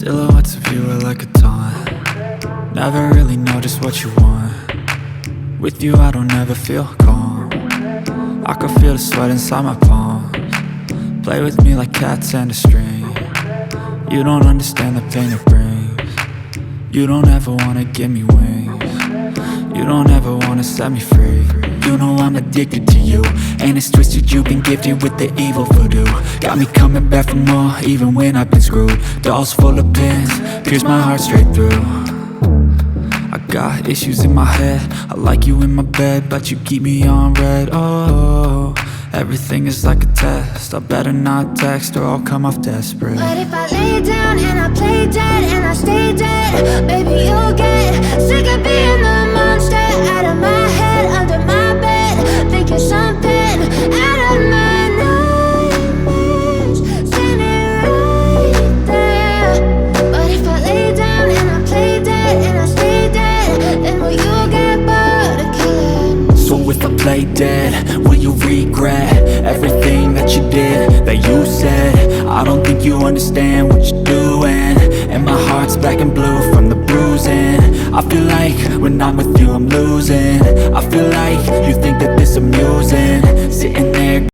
Silhouettes of you are like a taunt. Never really know just what you want. With you I don't ever feel calm. I can feel the sweat inside my palms. Play with me like cats and a string. You don't understand the pain it brings. You don't ever wanna give me wings. You don't ever wanna set me free. You know I'm addicted to you, and it's twisted, you've been gifted with the evil voodoo. Got me coming back for more, even when I've been screwed. Dolls full of pins, pierce my heart straight through. I got issues in my head, I like you in my bed, but you keep me on red. Oh, everything is like a test, I better not text or I'll come off desperate. But if I lay down and I play dead and I stay dead, baby you'll get sick of being the monster out of my head, under my bed, thinking something out of my nightmares, standing right there. But if I lay down and I play dead and I stay dead, then will you get bored of killing? So if I play dead, will you regret everything that you did, that you said? I don't think you understand what you're doing, and my heart's black and blue from the bruising. I feel like when I'm with you I'm losing. I feel like you think that this amusing, sitting there